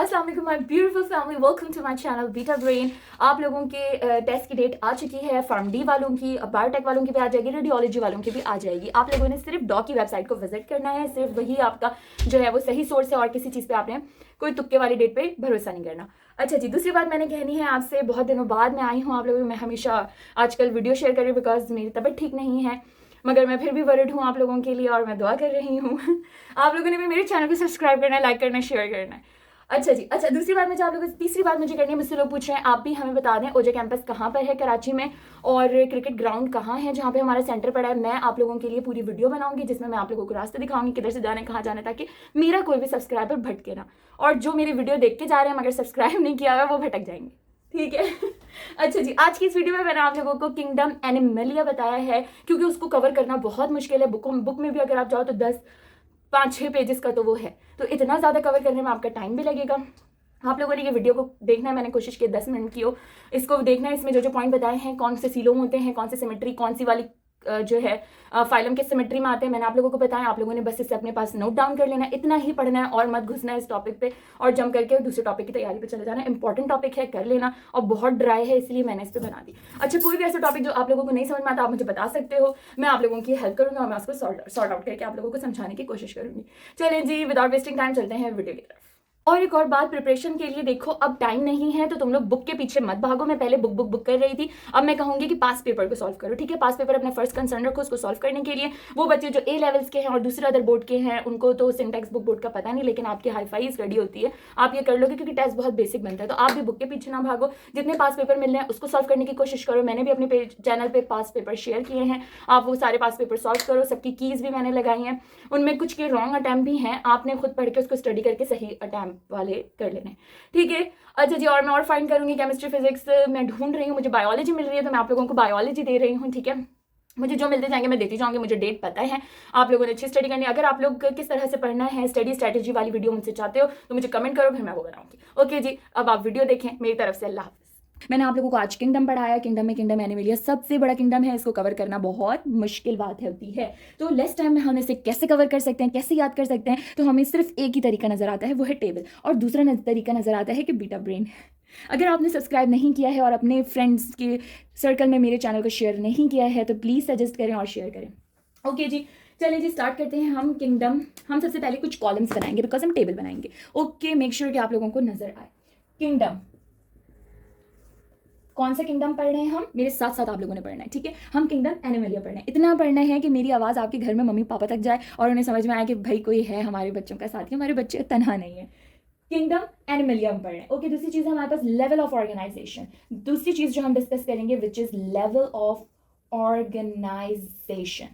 अस्सलाम वालेकुम my beautiful family, welcome to my channel Beta Brain. आप लोगों के टेस्ट की डेट आ चुकी है। फार्म डी वालों की, बायोटेक वालों की भी आ जाएगी, रेडियोलॉजी वालों की भी आ जाएगी। आप लोगों ने सिर्फ डॉ की वेबसाइट को विजिट करना है, सिर्फ वही आपका जो है वो सही सोर्स है और किसी चीज़ पे आपने कोई तुक्के वाली डेट पे भरोसा नहीं करना। अच्छा जी, दूसरी बात मैंने कहनी है आपसे, बहुत दिनों बाद मैं आई हूँ आप लोगों में। हमेशा आजकल वीडियो शेयर कर रही हूँ बिकॉज मेरी तबीयत ठीक नहीं है, मगर मैं फिर भी वरिड हूँ आप लोगों के लिए और मैं दुआ कर रही हूँ। आप लोगों ने भी मेरे चैनल को सब्सक्राइब करना है, लाइक करना है, शेयर करना है। अच्छा जी, अच्छा दूसरी बात मुझे आप लोगों से, तीसरी बात मुझे करनी है, मुझसे लोग पूछ रहे हैं आप भी हमें बता दें ओजे कैंपस कहाँ पर है कराची में और क्रिकेट ग्राउंड कहाँ है जहाँ पे हमारा सेंटर पड़ा है। मैं आप लोगों के लिए पूरी वीडियो बनाऊंगी जिसमें मैं आप लोगों को रास्ते दिखाऊंगी किधर से जाना है, कहाँ जाना है, ताकि मेरा कोई भी सब्सक्राइबर भटके ना, और जो मेरी वीडियो देख के जा रहे हैं मगर सब्सक्राइब नहीं किया हुआ वो भटक जाएंगे। ठीक है। अच्छा जी, आज की इस वीडियो में मैंने आप लोगों को किंगडम एनिमलिया बताया है क्योंकि उसको कवर करना बहुत मुश्किल है। बुक में भी अगर आप जाओ तो 5-6 पेजेस का तो वो है, तो इतना ज़्यादा कवर करने में आपका टाइम भी लगेगा। आप लोगों ने ये वीडियो को देखना है, मैंने कोशिश की 10 मिनट की हो, इसको देखना है। इसमें जो जो पॉइंट बताए हैं, कौन से सीलोम होते हैं, कौन से सिमेट्री, कौन सी वाली जो है फाइलम के सिमेट्री में आते हैं, मैंने आप लोगों को बताया। आप लोगों ने बस इसे अपने पास नोट डाउन कर लेना है, इतना ही पढ़ना है और मत घुसना है इस टॉपिक पे और जम करके दूसरे टॉपिक की तैयारी पे चले जाना है। इंपॉर्टेंट टॉपिक है, कर लेना, और बहुत ड्राई है इसलिए मैंने इस पर बना दी। अच्छा, कोई भी ऐसा टॉपिक जो आप लोगों को नहीं समझ में आता आप मुझे बता सकते हो, मैं आप लोगों की हेल्प करूंगा और मैं उसको सॉर्ट आउट करके आप लोगों को समझाने की कोशिश करूंगी। चलें जी, विदाउट वेस्टिंग टाइम चलते हैं वीडियो की तरफ। और एक और बात, प्रिपरेशन के लिए देखो अब टाइम नहीं है तो तुम लोग बुक के पीछे मत भागो। मैं पहले बुक कर रही थी, अब मैं कहूंगी कि पास पेपर को सॉल्व करो। ठीक है, पास पेपर अपना फर्स्ट कंसर्न रखो उसको सॉल्व करने के लिए। वो बच्चे जो ए लेवल्स के हैं और दूसरे अदर बोर्ड के हैं उनको तो सिंटैक्स बुक बोर्ड का पता नहीं, लेकिन आपकी हाईफाई स्टडी होती है, आप ये कर लोगे क्योंकि टेस्ट बहुत बेसिक बनता है। तो आप भी बुक के पीछे ना भागो, जितने पास पेपर मिल रहे हैं उसको सॉल्व करने की कोशिश करो। मैंने भी अपने चैनल पर पास पेपर शेयर किए हैं, आप वो सारे पास पेपर सॉल्व करो। सबकी कीज भी मैंने लगाई हैं, उनमें कुछ के रॉन्ग अटैम्प्ट भी हैं, आपने खुद पढ़ के उसको स्टडी करके सही अटैम्प्ट वाले कर लेने। ठीक है। अच्छा जी, और मैं और फाइंड करूंगी केमिस्ट्री फिजिक्स मैं ढूंढ रही हूँ, मुझे बायोलॉजी मिल रही है तो मैं आप लोगों को बायोलॉजी दे रही हूँ। ठीक है, मुझे जो मिलते जाएंगे मैं देती जाऊंगी, मुझे डेट पता है। आप लोगों ने अच्छी स्टडी करनी है। अगर आप लोग किस तरह से पढ़ना है, स्टडी स्ट्रैटेजी वाली वीडियो मुझसे चाहते हो तो मुझे कमेंट करो, फिर मैं वो बनाऊंगी। ओके जी, अब आप वीडियो देखें। मेरी तरफ से अल्लाह हाफिज़। मैंने आप लोगों को आज किंगडम पढ़ाया। किंगडम में किंगडम एनिमलिया सबसे बड़ा किंगडम है, इसको कवर करना बहुत मुश्किल बात होती है। तो लेस टाइम में हम इसे कैसे कवर कर सकते हैं, कैसे याद कर सकते हैं, तो हमें सिर्फ एक ही तरीका नजर आता है, वो है टेबल, और दूसरा तरीका नजर आता है कि बीटा ब्रेन। अगर आपने सब्सक्राइब नहीं किया है और अपने फ्रेंड्स के सर्कल में मेरे चैनल को शेयर नहीं किया है तो प्लीज़ सजेस्ट करें और शेयर करें। ओके जी, चलिए जी स्टार्ट करते हैं हम किंगडम। हम सबसे पहले कुछ कॉलम्स बनाएंगे बिकॉज हम टेबल बनाएंगे। ओके, मेक श्योर कि आप लोगों को नजर आए। किंगडम, कौन सा किंगडम पढ़ रहे हैं हम, मेरे साथ साथ आप लोगों ने पढ़ना है। ठीक है, हम किंगडम एनिमलिया पढ़ रहे हैं। इतना पढ़ना है कि मेरी आवाज़ आपके घर में मम्मी पापा तक जाए और उन्हें समझ में आए कि भाई कोई है हमारे बच्चों का साथी, हमारे बच्चे तनहा नहीं है। किंगडम एनिमलिया हम पढ़ रहे हैं। ओके, दूसरी चीज़ हमारे पास लेवल ऑफ ऑर्गेनाइजेशन। दूसरी चीज़ जो हम डिस्कस करेंगे which is level of organization.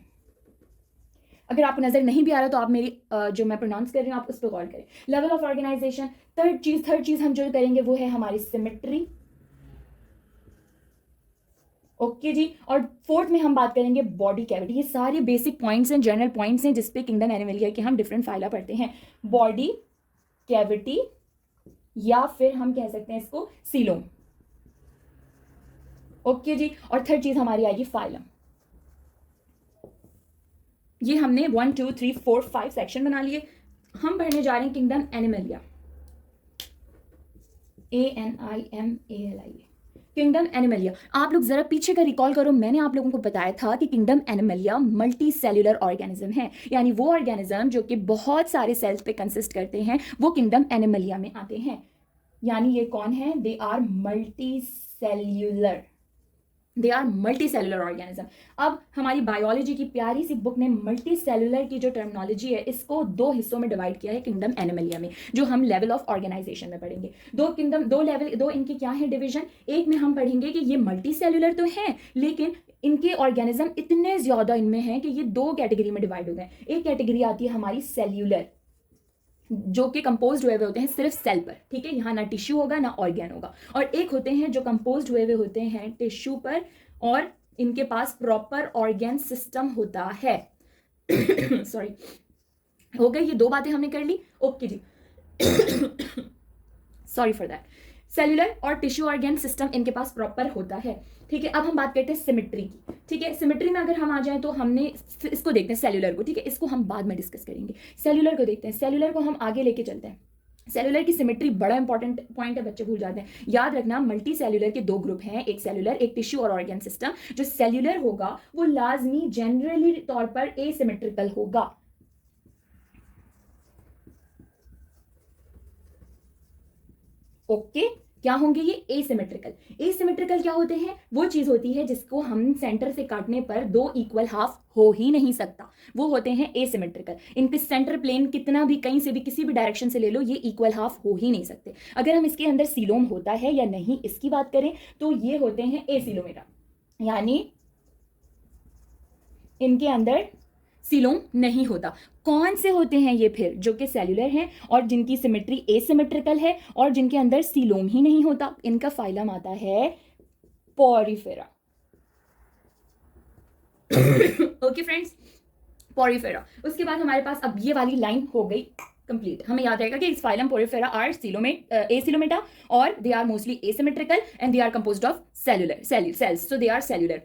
अगर आपको नजर नहीं भी आ रहा तो आप मेरी जो मैं प्रोनाउंस कर रही हूँ आप उस पर गौर करें। Level of organization. थर्ड चीज़ हम जो करेंगे वो है हमारी सिमेट्री। ओके जी, और फोर्थ में हम बात करेंगे बॉडी कैविटी। ये सारे बेसिक पॉइंट्स हैं, जनरल पॉइंट्स हैं जिसपे किंगडम एनिमलिया के हम डिफरेंट फाइला पढ़ते हैं। बॉडी कैविटी, या फिर हम कह सकते हैं इसको सीलोम। ओके जी, और थर्ड चीज हमारी आएगी फाइलम। ये हमने 1 2 3 4 5 सेक्शन बना लिए। हम पढ़ने जा रहे हैं kingdom Animalia, ANIMALIA, kingdom Animalia. आप लोग जरा पीछे का रिकॉल करो, मैंने आप लोगों को बताया था कि kingdom Animalia multi cellular organism है, यानी वो ऑर्गेनिज्म जो कि बहुत सारे सेल्स पे कंसिस्ट करते हैं वो किंगडम एनिमलिया में आते हैं। यानी ये कौन है, they are multi cellular, they are multi cellular organism. अब हमारी बायोलॉजी की प्यारी सी बुक ने मल्टी सेलुलर की जो टर्मिनोलॉजी है इसको 2 हिस्सों में डिवाइड किया है किंगडम एनिमलिया में, जो हम लेवल ऑफ ऑर्गेनाइजेशन में पढ़ेंगे। 2 लेवल, 2 इनके क्या है डिवीजन। एक में हम पढ़ेंगे कि ये मल्टी सेलुलर तो है लेकिन इनके ऑर्गेनिज्म इतने ज्यादा इनमें हैं कि ये 2 कैटेगरी में डिवाइड हो गए। एक कैटेगरी आती है हमारी सेल्यूलर, जो कि कंपोज हुए हुए होते हैं सिर्फ सेल पर। ठीक है, यहाँ ना टिश्यू होगा ना ऑर्गेन होगा। और एक होते हैं जो कंपोज हुए हुए होते हैं टिश्यू पर और इनके पास प्रॉपर ऑर्गेन सिस्टम होता है। सॉरी, हो गई, ये 2 बातें हमने कर ली। ओके जी, सॉरी फॉर दैट। सेल्यूलर और टिश्यू ऑर्गेन सिस्टम इनके पास प्रॉपर होता है। ठीक है, अब हम बात करते हैं सिमेट्री की। ठीक है, सिमेट्री में अगर हम आ जाएं तो हमने इसको देखते हैं सेल्यूलर को। ठीक है, इसको हम बाद में डिस्कस करेंगे। सेल्यूलर को देखते हैं, सेल्यूलर को हम आगे लेके चलते हैं। सेलुलर की सिमेट्री बड़ा इंपॉर्टेंट पॉइंट है, बच्चे भूल जाते हैं। याद रखना मल्टी सेलुलर के दो ग्रुप हैं, एक सेलुलर एक टिश्यू और ऑर्गन सिस्टम। जो सेलुलर होगा वो लाजमी जनरली तौर पर एसिमेट्रिकल होगा। ओके, क्या होंगे ये एसिमेट्रिकल। एसिमेट्रिकल क्या होते हैं? वो चीज होती है जिसको हम सेंटर से काटने पर दो इक्वल हाफ हो ही नहीं सकता, वो होते हैं एसिमेट्रिकल। इनके सेंटर प्लेन कितना भी कहीं से भी किसी भी डायरेक्शन से ले लो, ये इक्वल हाफ हो ही नहीं सकते। अगर हम इसके अंदर सीलोम होता है या नहीं इसकी बात करें तो ये होते हैं एसिलोमेटा, यानी इनके अंदर सीलोम नहीं होता। कौन से होते हैं ये फिर? जो कि सेल्यूलर हैं और जिनकी सिमेट्री एसिमेट्रिकल है और जिनके अंदर सीलोम ही नहीं होता। इनका फाइलम आता है पोरिफेरा। Okay friends, Porifera. उसके बाद हमारे पास अब ये वाली लाइन हो गई कंप्लीट। हमें याद रहेगा कि इस फाइलम पोरिफेरा आर एसिलोमेटा और they are mostly asymmetrical and they are composed of cellular cells, so they are cellular.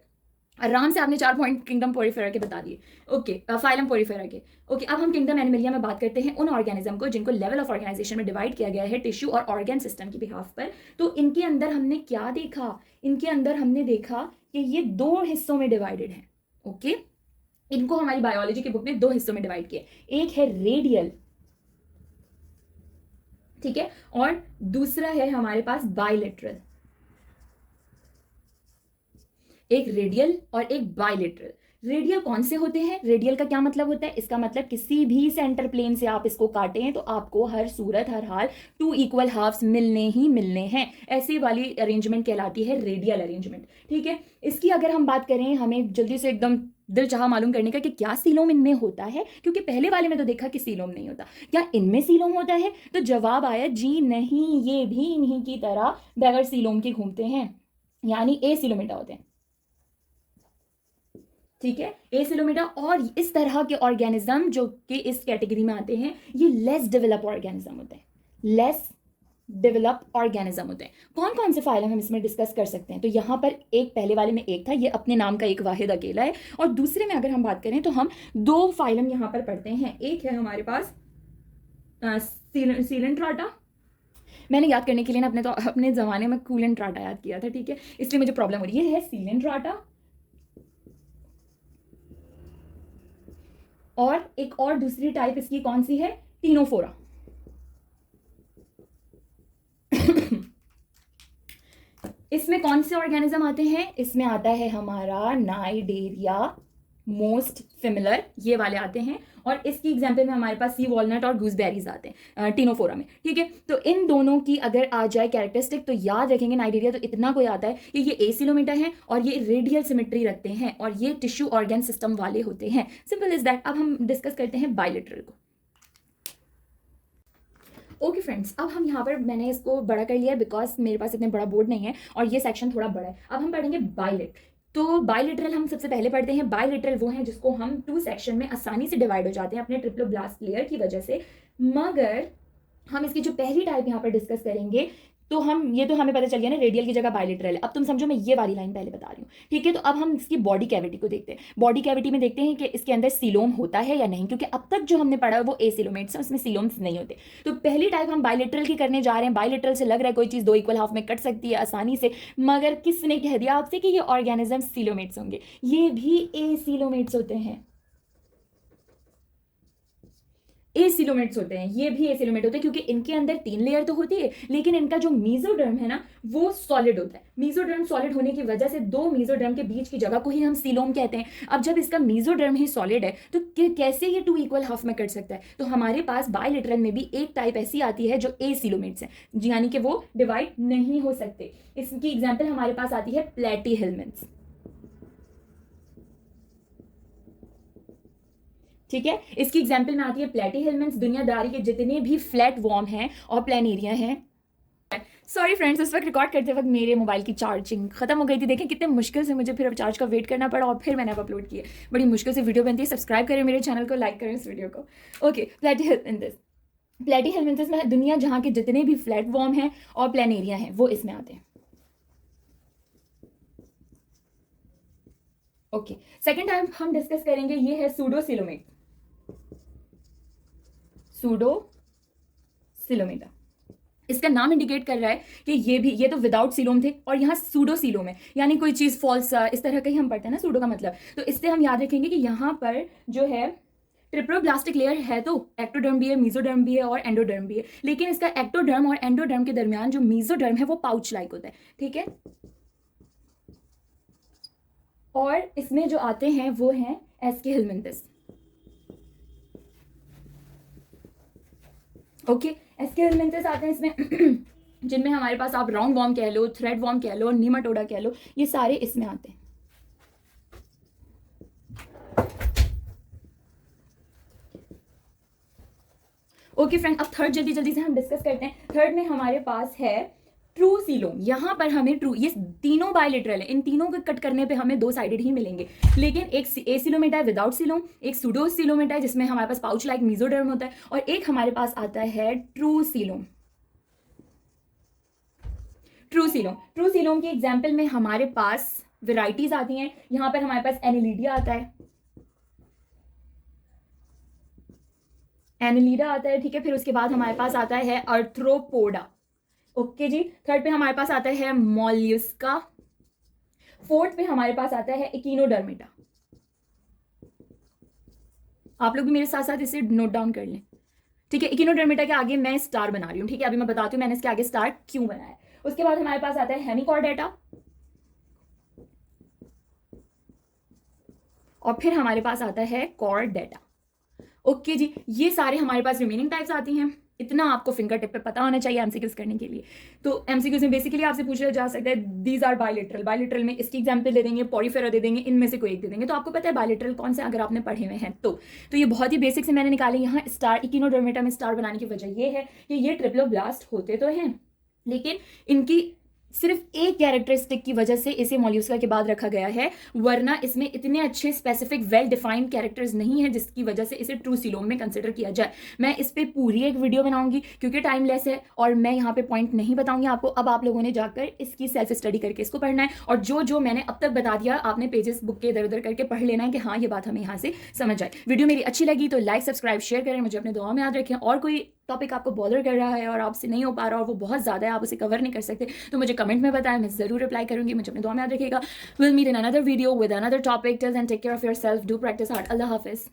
आराम से आपने 4 पॉइंट किंगडम पोरिफेरा के बता दिए। ओके, फाइलम पोरिफेरा के। ओके, अब हम किंगडम एनिमलिया में बात करते हैं उन ऑर्गेनिज्म को जिनको लेवल ऑफ ऑर्गेनाइजेशन में डिवाइड किया गया है टिश्यू और ऑर्गन सिस्टम की बिहाफ पर। तो इनके अंदर हमने क्या देखा? इनके अंदर हमने देखा कि ये दो हिस्सों में डिवाइडेड है। ओके, इनको हमारी बायोलॉजी की बुक ने दो हिस्सों में डिवाइड किया, एक है रेडियल, ठीक है, और दूसरा है हमारे पास बायलेटरल। एक रेडियल और एक बायलेटरल। रेडियल कौन से होते हैं? रेडियल का क्या मतलब होता है? इसका मतलब किसी भी सेंटर प्लेन से आप इसको काटें तो आपको हर सूरत हर हाल 2 इक्वल हाफ्स मिलने ही मिलने हैं। ऐसी वाली अरेंजमेंट कहलाती है रेडियल अरेंजमेंट, ठीक है। इसकी अगर हम बात करें, हमें जल्दी से एकदम दिल चाह मालूम करने का कि क्या सीलोम इनमें होता है, क्योंकि पहले वाले में तो देखा कि सीलोम नहीं होता। क्या इनमें सीलोम होता है? तो जवाब आया जी नहीं, ये भी इन्हीं की तरह बगैर सीलोम के घूमते हैं, यानी एसिलोमेटा होते हैं, ठीक है, एसिलोमेटा। और इस तरह के ऑर्गेनिज्म जो कि इस कैटेगरी में आते हैं, ये लेस डेवलप ऑर्गेनिज्म होते हैं, लेस डेवलप ऑर्गेनिज्म होते हैं। कौन कौन से फाइलम हम इसमें डिस्कस कर सकते हैं? तो यहाँ पर एक पहले वाले में एक था, ये अपने नाम का एक वाहिद अकेला है। और दूसरे में अगर हम बात करें तो हम दो फाइलम यहाँ पर पढ़ते हैं। एक है हमारे पास सीलेंट्राटा। मैंने याद करने के लिए ना अपने जमाने में कूलेंट्राटा याद किया था, ठीक है, इसलिए मुझे प्रॉब्लम हो रही है। ये है सीलेंट्राटा और एक और दूसरी टाइप इसकी कौन सी है? टीनोफोरा। इसमें कौन से ऑर्गेनिज्म आते हैं? इसमें आता है हमारा नाइडेरिया, मोस्ट सिमिलर, ये वाले आते हैं। और इसकी एग्जांपल में हमारे पास सी वॉलनट और गूसबेरीज आते हैं टीनोफोरा में, ठीक है। तो इन दोनों की अगर आ जाए कैरेक्टरिस्टिक तो याद रखेंगे नाइडेरिया तो इतना कोई आता है कि ये एसिलोमेटा है और ये रेडियल सिमेट्री रखते हैं और ये टिश्यू ऑर्गन सिस्टम वाले होते हैं। Simple is that. अब हम डिस्कस करते हैं बायलेटरल को। ओके फ्रेंड्स, अब हम यहाँ पर मैंने इसको बड़ा कर लिया है बिकॉज मेरे पास इतने बड़ा बोर्ड नहीं है और ये सेक्शन थोड़ा बड़ा है। अब हम पढ़ेंगे बायलेट। तो बायलेटरल हम सबसे पहले पढ़ते हैं। बायलेटरल वो हैं जिसको हम 2 सेक्शन में आसानी से डिवाइड हो जाते हैं अपने ट्रिप्लोब्लास्ट लेयर की वजह से। मगर हम इसकी जो पहली टाइप यहाँ पर डिस्कस करेंगे तो ये तो हमें पता चल गया ना, रेडियल की जगह बायलेटरल है। अब तुम समझो मैं ये वाली लाइन पहले बता रही हूँ, ठीक है। तो अब हम इसकी बॉडी कैविटी को देखते हैं। बॉडी कैविटी में देखते हैं कि इसके अंदर सीलोम होता है या नहीं, क्योंकि अब तक जो हमने पढ़ा है वो एसिलोमेट्स हैं, उसमें सीलोम्स नहीं होते। तो पहली टाइप हम बायलेटरल की करने जा रहे हैं। बायलेटरल से लग रहा है कोई चीज़ 2 इक्वल हाफ में कट सकती है आसानी से, मगर किसने कह दिया आपसे कि ये ऑर्गेनिज्म सीलोमेट्स होंगे? ये भी एसिलोमेट्स होते हैं, एसिलोमेट्स होते हैं, ये भी एसिलोमेट होते हैं, क्योंकि इनके अंदर 3 लेयर तो होती है लेकिन इनका जो मेसोडर्म है ना वो सॉलिड होता है। मेसोडर्म सॉलिड होने की वजह से 2 मेसोडर्म के बीच की जगह को ही हम सीलोम कहते हैं। अब जब इसका मेसोडर्म ही सॉलिड है तो कैसे ये 2 इक्वल हाफ में कट सकता है? तो हमारे पास बायलेटरल में भी एक टाइप ऐसी आती है जो एसिलोमेट्स है, यानी कि वो डिवाइड नहीं हो सकते। इसकी एग्जाम्पल हमारे पास आती है प्लेटीहेल्मिन्थ्स, ठीक है। इसकी एग्जाम्पल में आती है प्लेटीहेल्मिन्थ्स। दुनियादारी के जितने भी फ्लैट वॉर्म हैं और प्लेनेरिया हैं। सॉरी फ्रेंड्स, उस वक्त रिकॉर्ड करते वक्त मेरे मोबाइल की चार्जिंग खत्म हो गई थी। देखें कितने मुश्किल से मुझे फिर अब चार्ज का वेट करना पड़ा और फिर मैंने अब अपलोड किया। बड़ी मुश्किल से वीडियो बनती है। सब्सक्राइब करें मेरे चैनल को, लाइक करें इस वीडियो को। ओके, प्लेटीहेल्मिन्थ्स में दुनिया जहाँ के जितने भी फ्लैट वॉर्म हैं और प्लेनेरिया हैं वो इसमें आते हैं। ओके, सेकेंड टाइम हम डिस्कस करेंगे, ये है सूडोसिलोमेट। सूडोसिलोमेट सीलोमेटा। इसका नाम इंडिकेट कर रहा है कि ये तो विदाउट सीलोम थे और यहाँ सूडो सीलोम है, यानी कोई चीज़ फॉल्स, इस तरह का ही हम पढ़ते हैं ना सूडो का मतलब। तो इससे हम याद रखेंगे कि यहाँ पर जो है ट्रिप्लोब्लास्टिक लेयर है, तो एक्टोडर्म भी है, मीजोडर्म भी है और एंडोडर्म भी है, लेकिन इसका एक्टोडर्म और एंडोडर्म के दरमियान जो मीजोडर्म है वो पाउच लाइक होता है, ठीक है। और इसमें जो आते हैं वो हैं एस्केहेलमिंथस। ओके, एस्केहेलमिंथस आते हैं इसमें जिनमें हमारे पास आप राउंड वॉर्म कह लो, थ्रेड वॉर्म कह लो, नीमाटोडा कह लो, ये सारे इसमें आते हैं। ओके फ्रेंड, अब थर्ड जल्दी जल्दी से हम डिस्कस करते हैं। थर्ड में हमारे पास है ट्रू सीलोम। यहाँ पर हमें ट्रू, ये तीनों बायलेटरल है, इन तीनों को कट करने पे हमें 2 साइडेड ही मिलेंगे, लेकिन एक ए सीलोमेटा है विदाउट सीलोम, एक सूडो सीलोमेटा है जिसमें हमारे पास पाउच लाइक मीजोडर्म होता है, और एक हमारे पास आता है ट्रू सीलोम। ट्रू सीलोम की एग्जाम्पल में हमारे पास वेराइटीज आती हैं। यहाँ पर हमारे पास एनिलिडिया आता है, ठीक है। फिर उसके बाद हमारे पास आता है अर्थ्रोपोडा, ओके जी। थर्ड पे हमारे पास आता है मॉल्युस्का। फोर्थ पे हमारे पास आता है इकिनोडर्मेटा। आप लोग भी मेरे साथ साथ इसे नोट डाउन कर लें, ठीक है। इकिनोडर्मेटा के आगे मैं स्टार बना रही हूँ, ठीक है। अभी मैं बताती हूँ मैंने इसके आगे स्टार क्यों बनाया है। उसके बाद हमारे पास आता है हेमिकॉर्डेटा, और फिर हमारे पास आता है कॉर्डेटा, ओके जी। ये सारे हमारे पास रिमेनिंग टाइप्स आती हैं। इतना आपको फिंगर टिप पे पता होना चाहिए एमसीक्यूज करने के लिए। तो एमसीक्यूज में बेसिकली आपसे पूछा जा सकता है दीज आर बायलेटरल, बायलेटरल में इसकी एग्जांपल दे देंगे, पॉरीफेरा दे देंगे, इनमें से कोई एक दे देंगे। तो आपको पता है बायलेटरल कौन से, अगर आपने पढ़े हुए हैं तो ये बहुत ही बेसिक से मैंने निकाले। यहाँ स्टार, इकिनोडर्मेटा में स्टार बनाने की वजह ये है कि ये ट्रिप्लोब्लास्ट होते तो हैं, लेकिन इनकी सिर्फ एक कैरेक्टरिस्टिक की वजह से इसे मॉल्यूस्का के बाद रखा गया है, वरना इसमें इतने अच्छे स्पेसिफिक वेल डिफाइंड कैरेक्टर्स नहीं है जिसकी वजह से इसे ट्रू सीलोम में कंसिडर किया जाए। मैं इस पे पूरी एक वीडियो बनाऊंगी क्योंकि टाइम लेस है और मैं यहाँ पे पॉइंट नहीं बताऊंगी आपको। अब आप लोगों ने जाकर इसकी सेल्फ स्टडी करके इसको पढ़ना है, और जो मैंने अब तक बता दिया आपने पेजेस बुक के इधर उधर करके पढ़ लेना है कि हाँ ये बात हमें यहाँ से समझ आए। वीडियो मेरी अच्छी लगी तो लाइक सब्सक्राइब शेयर करें, मुझे अपने दुआ में याद रखें। और कोई टॉपिक आपको बॉदर कर रहा है और आपसे नहीं हो पा रहा और वो बहुत ज़्यादा है, आप उसे कवर नहीं कर सकते, तो मुझे कमेंट में बताएं, मैं ज़रूर रिप्लाई करूंगी। मुझे अपने दुआ में याद रखिएगा। Will meet in another video with another topic. Till then take care of yourself, do practice hard. अल्लाह हाफिज़।